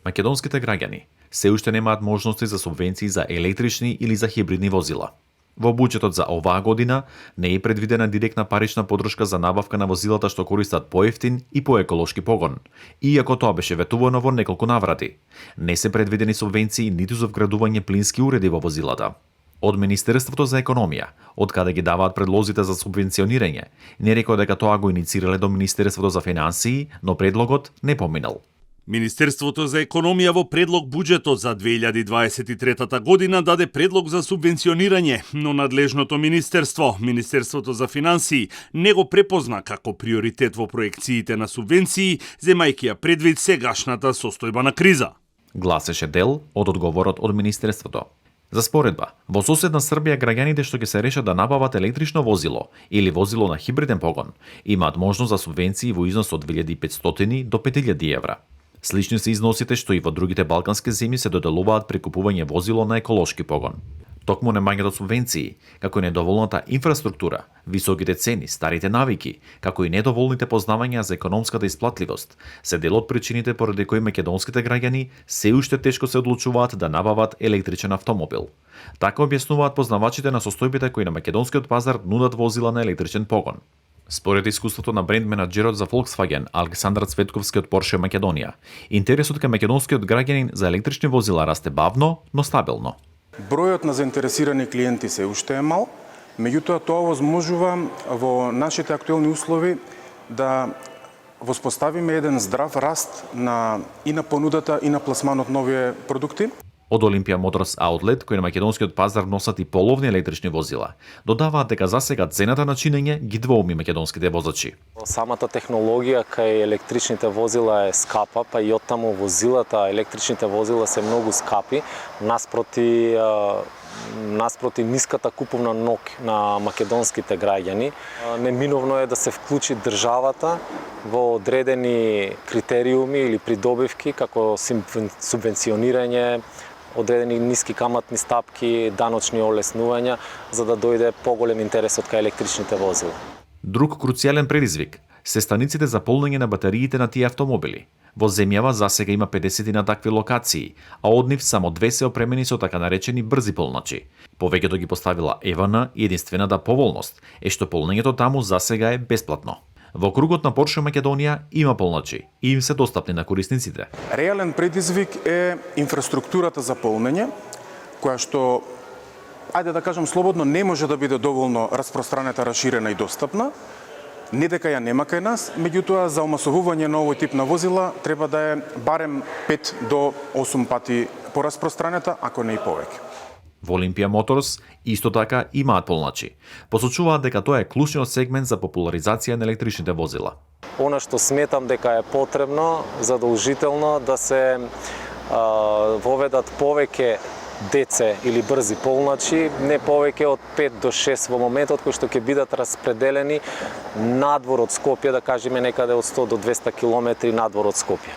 Македонските граѓани се уште немаат можности за субвенции за електрични или за хибридни возила. Во буџетот за оваа година не е предвидена директна парична подршка за набавка на возилата што користат поевтин и поеколошки погон, иако тоа беше ветувано во неколку наврати. Не се предвидени субвенции ниту за вградување плински уреди во возилата. Од Министерството за економија, од каде ги даваат предлозите за субвенционирање, не рекоа дека тоа го иницирале до Министерството за финансии, но предлогот не поминал. Министерството за економија во предлог буџетот за 2023 година даде предлог за субвенционирање, но надлежното министерство, Министерството за финансии, не го препозна како приоритет во проекциите на субвенции, земајќи ја предвид сегашната состојба на криза. Гласеше дел од одговорот од Министерството. За споредба, во соседна Србија граѓаните што ќе се решат да набават електрично возило или возило на хибриден погон, имаат можност за субвенции во износ од 2500 до 5000 евра. Слични се износите што и во другите балкански земји се доделуваат при купување возило на еколошки погон. Токму немањето субвенции, како и недоволната инфраструктура, високите цени, старите навики, како и недоволните познавања за економската исплатливост, се дел од причините поради кои македонските граѓани се уште тешко се одлучуваат да набават електричен автомобил. Така објаснуваат познавачите на состојбите кои на македонскиот пазар нудат возила на електричен погон. Според искуството на бренд менаџерот за Volkswagen Александар Цветковски од Porsche Македонија, интересот кај македонскиот граѓанин за електрични возила расте бавно, но стабилно. Бројот на заинтересирани клиенти се уште е мал, меѓутоа тоа возможува во нашите актуелни услови да воспоставиме еден здрав раст и на понудата и на пласманот нови продукти. Од Олимпија Моторс Аутлет, кој на македонскиот пазар носат и половни електрични возила, додаваат дека засега цената на чинење ги двоуми македонските возачи. Самата технологија кај електричните возила е скапа, па и оттаму возилата, електричните возила се многу скапи, наспроти ниската куповна ног на македонските граѓани. Неминовно е да се вклучи државата во одредени критериуми или придобивки, како субвенционирање, одредени ниски каматни стапки, даночни олеснувања, за да дојде поголем интересот кај електричните возила. Друг круцијален предизвик се станиците за полнење на батериите на тие автомобили. Во земјава засега има 50 на такви локации, а од нив само 2 се опремени со така наречени брзи полначи. Повеќето ги поставила ЕВН и единствената поволност е што полнењето таму засега е бесплатно. Во кругот на Porsche Македонија има полначи и им се достапни на корисниците. Реален предизвик е инфраструктурата за полнење, која што, ајде да кажам слободно, не може да биде доволно распространета, расширена и достапна. Не дека ја нема кај нас, меѓутоа за омасовување на овој тип на возила треба да е барем 5 до 8 пати пораспространета, ако не и повеќе. Во Олимпија Моторс исто така имаат полначи. Посочуваат дека тоа е клучниот сегмент за популаризација на електричните возила. Она што сметам дека е потребно, задолжително да се воведат повеќе деце или брзи полначи, не повеќе од 5 до 6 во моментот кои што ќе бидат распределени надвор од Скопје, да кажеме некаде од 100 до 200 километри надвор од Скопје.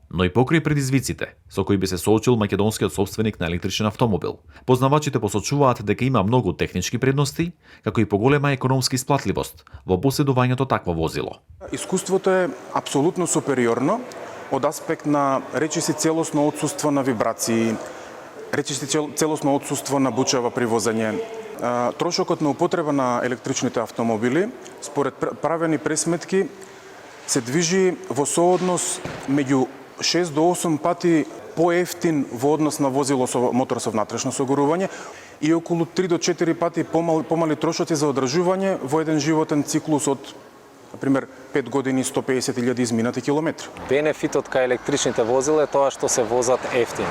Но и покрај предизвиците со кои би се соочил македонскиот собственик на електричен автомобил, познавачите посочуваат дека има многу технички предности, како и поголема економска исплатливост во поседувањето такво возило. Искуството е апсолутно супериорно од аспект на речиси целосно отсуство на вибрации, речиси целосно отсуство на бучава при возење. Трошокот на употреба на електричните автомобили, според правени пресметки, се движи во сооднос меѓу 6 до 8 пати поевтин во однос на возило со мотор со внатрешно согорување и околу 3 до 4 пати помали трошоци за одржување во еден животен циклус од, например, 5 години 150.000 изминати километри. Бенефитот кај електричните возила е тоа што се возат ефтино.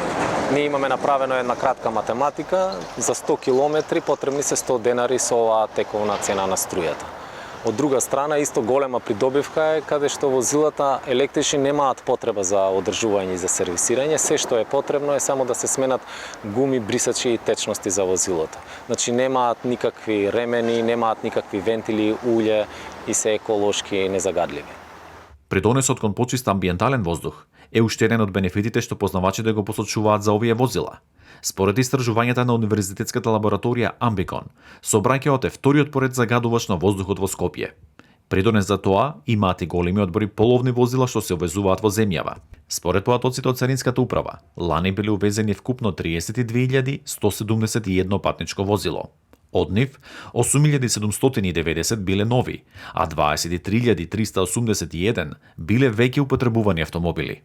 Ние имаме направено една кратка математика, за 100 километри потребни се 100 денари со оваа тековна цена на струјата. Од друга страна, исто голема придобивка е каде што возилата електрични немаат потреба за одржување и за сервисирање. Се што е потребно е само да се сменат гуми, брисачи и течности за возилото. Значи немаат никакви ремени, немаат никакви вентили, уље и се еколошки незагадливи. Придонесот кон почист амбиентален воздух е уште еден од бенефитите што познавачите го посочуваат за овие возила. Според истражувањата на Универзитетската лабораторија Амбикон, сообраќајот е вториот поред загадувач на воздухот во Скопје. Придонес за тоа имаат и големи одбори половни возила што се увезуваат во земјава. Според податоците од Царинската управа, лани биле увезени вкупно 32.171 патничко возило. Од нив, 8.790 биле нови, а 23.381 биле веќе употребувани автомобили.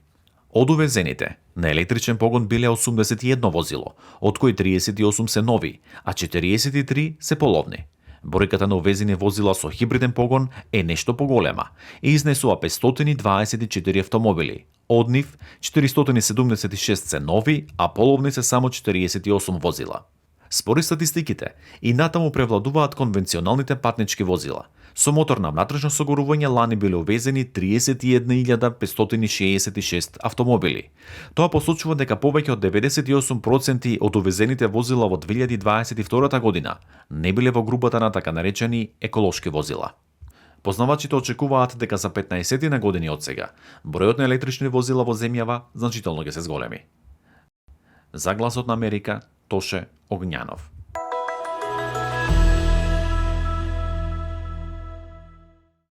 Од увезените, на електричен погон биле 81 возило, од кои 38 се нови, а 43 се половни. Бројката на увезени возила со хибриден погон е нешто поголема и изнесува 524 автомобили. Од нив, 476 се нови, а половни се само 48 возила. Според статистиките, и натаму превладуваат конвенционалните патнички возила. Со мотор на внатрешно согорување лани биле увезени 31.566 автомобили. Тоа посочува дека повеќе од 98% од увезените возила во 2022 година не биле во групата на така наречени еколошки возила. Познавачите очекуваат дека за 15 на години од сега, бројот на електрични возила во земјава значително ќе се зголеми. За Гласот на Америка, Тоше Огњанов.